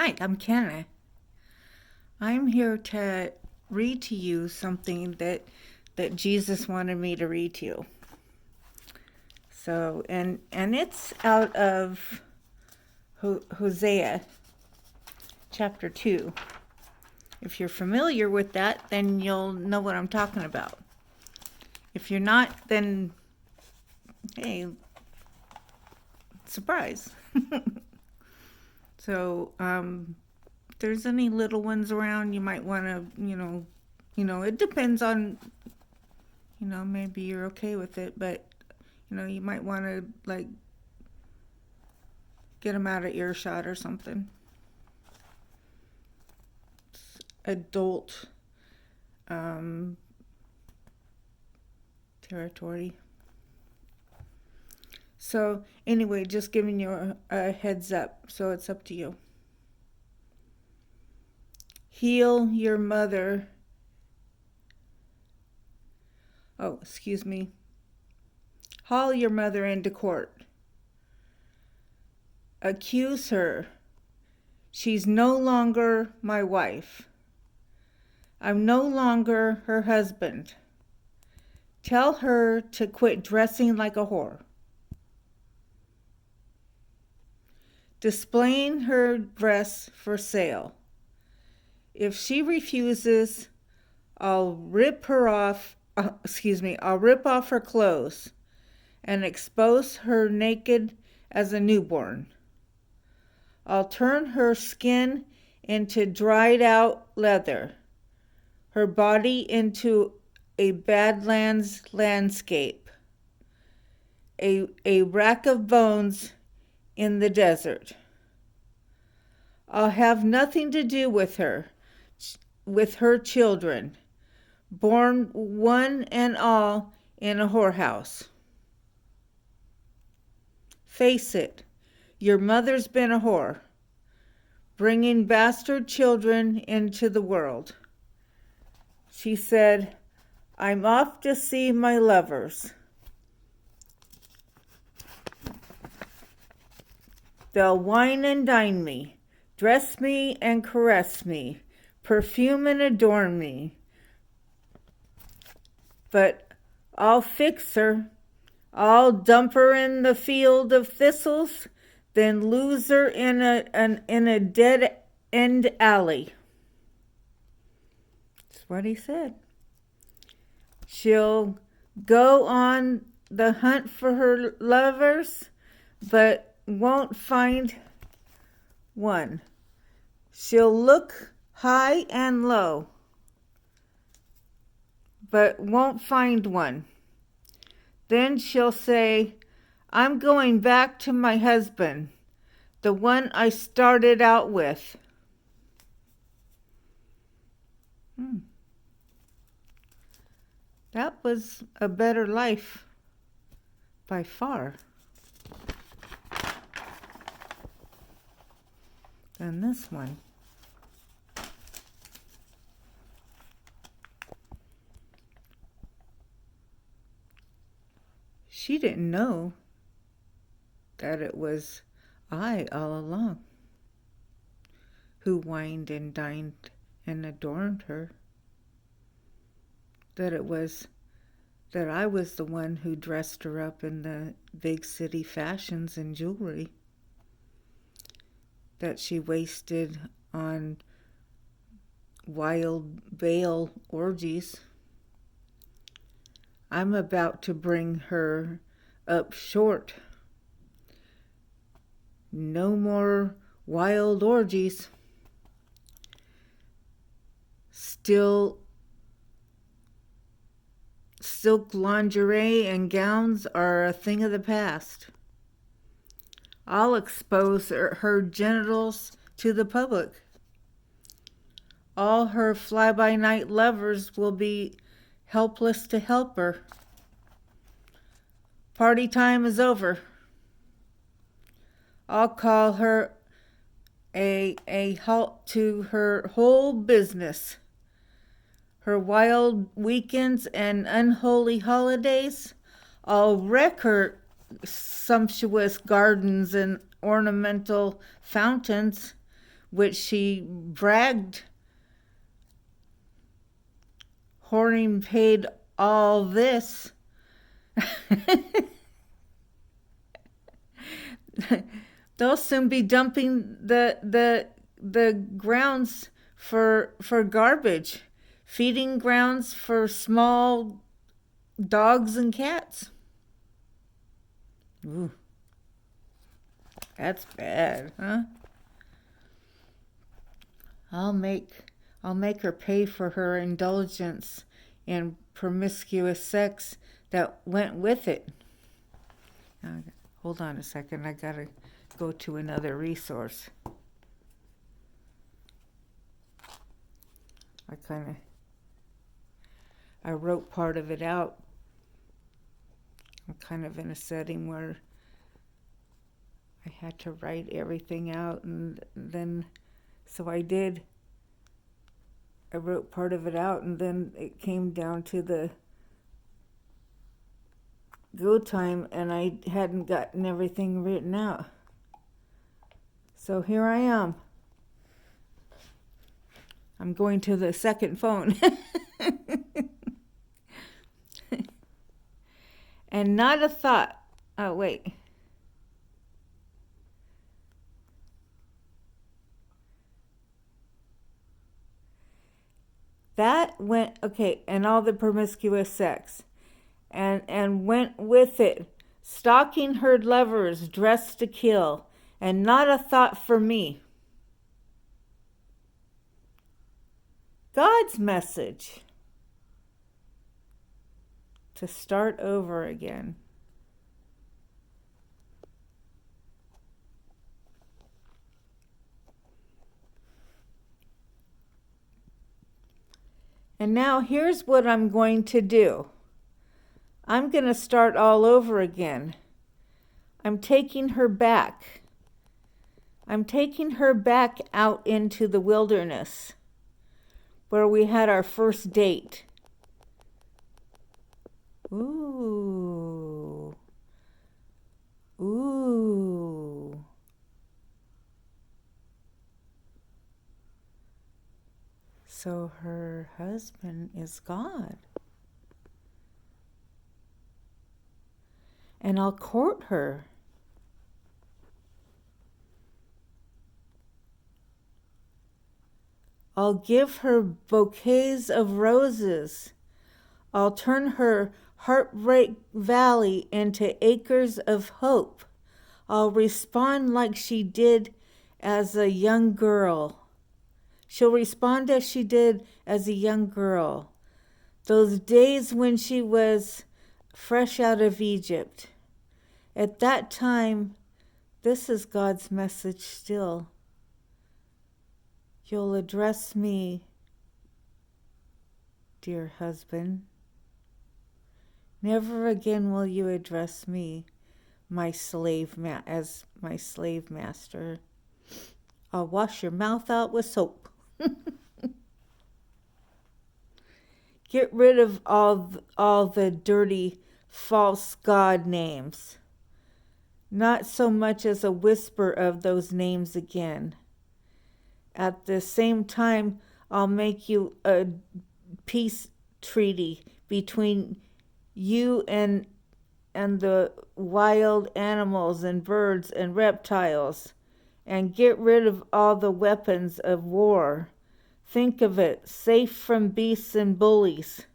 Hi, I'm Kenna. I'm here to read to you something that Jesus wanted me to read to you. So, and it's out of Hosea chapter 2. If you're familiar with that, then you'll know what I'm talking about. If you're not, then hey, surprise. So, if there's any little ones around, you might want to, it depends on, maybe you're okay with it, but, you might want to, like, get them out of earshot or something. It's adult territory. So, anyway, just giving you a heads up, so it's up to you. Heal your mother. Oh, excuse me. Haul your mother into court. Accuse her. She's no longer my wife. I'm no longer her husband. Tell her to quit dressing like a whore. Displaying her dress for sale. If she refuses, I'll rip off her clothes and expose her naked as a newborn. I'll turn her skin into dried out leather, her body into a Badlands landscape, a rack of bones in the desert. I'll have nothing to do with her children, born one and all in a whorehouse. Face it, your mother's been a whore, bringing bastard children into the world. She said, I'm off to see my lovers. They'll wine and dine me, dress me and caress me, perfume and adorn me. But I'll fix her. I'll dump her in the field of thistles, then lose her in a dead end alley. That's what he said. She'll go on the hunt for her lovers, but won't find one. She'll look high and low, but won't find one. Then she'll say, I'm going back to my husband, the one I started out with. That was a better life by far than this one. She didn't know that it was I all along who wined and dined and adorned her. That I was the one who dressed her up in the big city fashions and jewelry that she wasted on wild veil orgies. I'm about to bring her up short. No more wild orgies. Silk lingerie and gowns are a thing of the past. I'll expose her genitals to the public. All her fly-by-night lovers will be helpless to help her. Party time is over. I'll call her a halt to her whole business. Her wild weekends and unholy holidays. I'll wreck her sumptuous gardens and ornamental fountains which she bragged Horning paid all this. They'll soon be dumping the grounds for garbage, feeding grounds for small dogs and cats. Ooh, that's bad, huh? I'll make her pay for her indulgence in promiscuous sex that went with it. Hold on a second, I gotta go to another resource. I wrote part of it out. I'm kind of in a setting where I had to write everything out, and then, so I did. I wrote part of it out, and then it came down to the go time, and I hadn't gotten everything written out. So here I am. I'm going to the second phone. And not a thought. Oh, wait. That went, okay, and all the promiscuous sex. And went with it, stalking her lovers dressed to kill, and not a thought for me. God's message. To start over again. And now here's what I'm going to do. I'm going to start all over again. I'm taking her back. I'm taking her back out into the wilderness where we had our first date. Ooh. Ooh. So her husband is God. And I'll court her. I'll give her bouquets of roses. I'll turn her heartbreak valley into acres of hope. I'll respond like she did as a young girl. She'll respond as she did as a young girl. Those days when she was fresh out of Egypt. At that time, this is God's message still. You'll address me, dear husband. Never again will you address me, as my slave master. I'll wash your mouth out with soap. Get rid of all the dirty, false God names. Not so much as a whisper of those names again. At the same time, I'll make you a peace treaty between you and the wild animals and birds and reptiles, and get rid of all the weapons of war. Think of it, safe from beasts and bullies.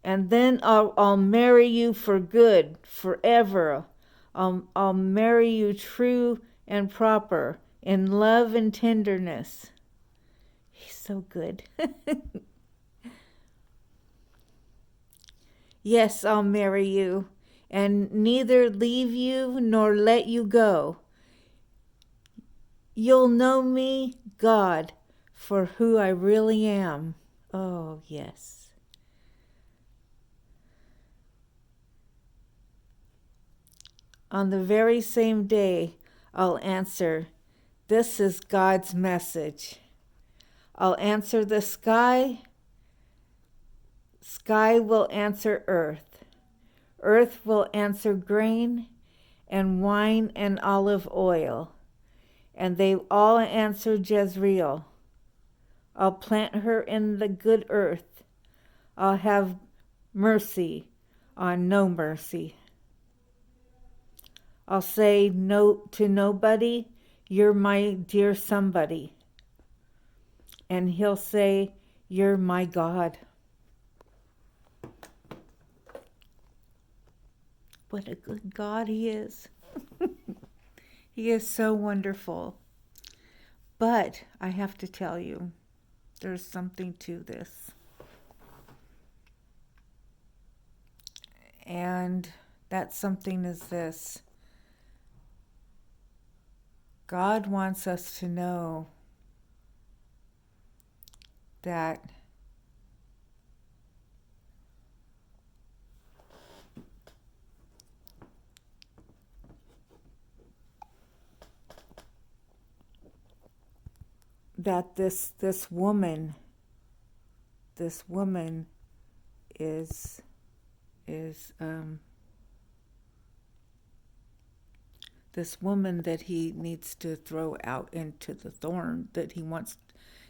And then I'll marry you for good, forever. I'll marry you true and proper, in love and tenderness. He's so good. Yes, I'll marry you, and neither leave you nor let you go. You'll know me, God, for who I really am. Oh, yes. On the very same day, I'll answer, this is God's message. I'll answer the sky. Sky will answer earth. Earth will answer grain and wine and olive oil. And they all answered Jezreel. I'll plant her in the good earth. I'll have mercy on no mercy. I'll say no to nobody, you're my dear somebody. And he'll say, you're my God. What a good God he is. He is so wonderful. But I have to tell you, there's something to this. And that something is this. God wants us to know that this woman is this woman that he needs to throw out into the thorn,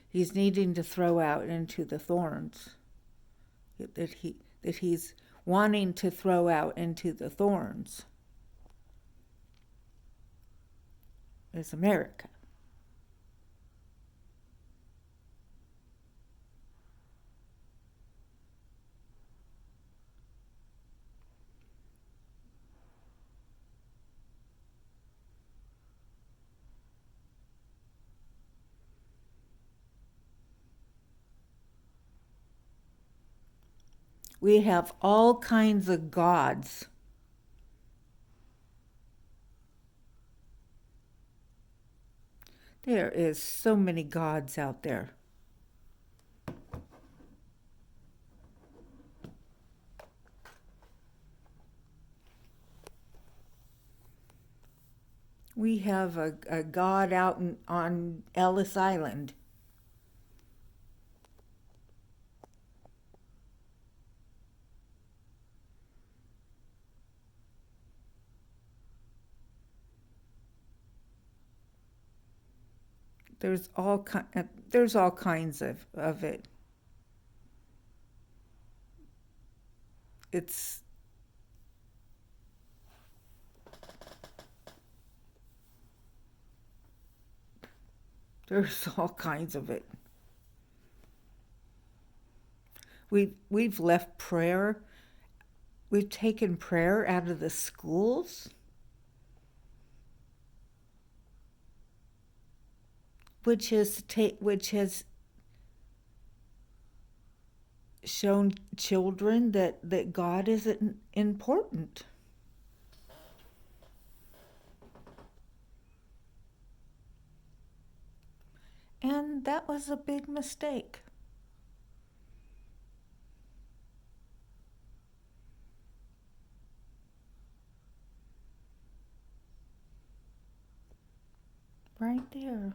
he's needing to throw out into the thorns, that he's wanting to throw out into the thorns, is America. We have all kinds of gods. There is so many gods out there. We have a god out on Ellis Island. There's all kinds of it. There's all kinds of it. We've left prayer. We've taken prayer out of the schools, which has shown children that God isn't important. And that was a big mistake. Right there.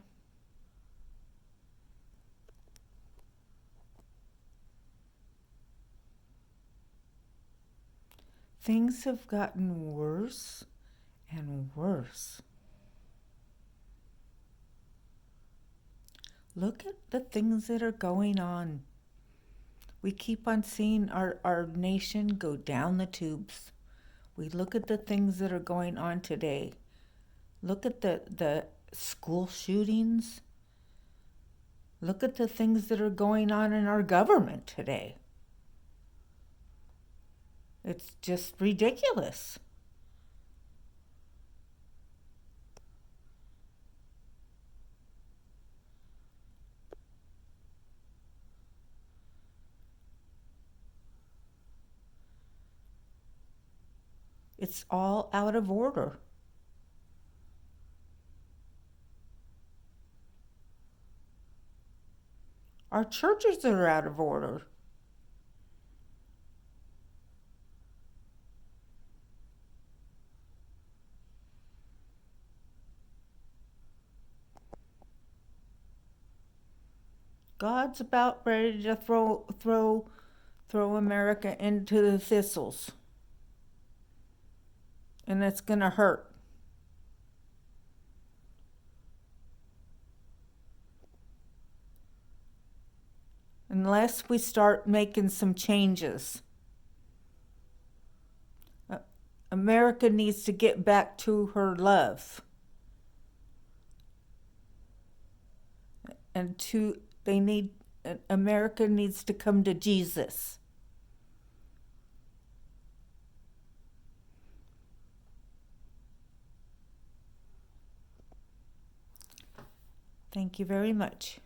Things have gotten worse and worse. Look at the things that are going on. We keep on seeing our nation go down the tubes. We look at the things that are going on today. Look at the school shootings. Look at the things that are going on in our government today. It's just ridiculous. It's all out of order. Our churches are out of order. God's about ready to throw America into the thistles. And it's going to hurt. unless we start making some changes. America needs to get back to her love. America needs to come to Jesus. Thank you very much.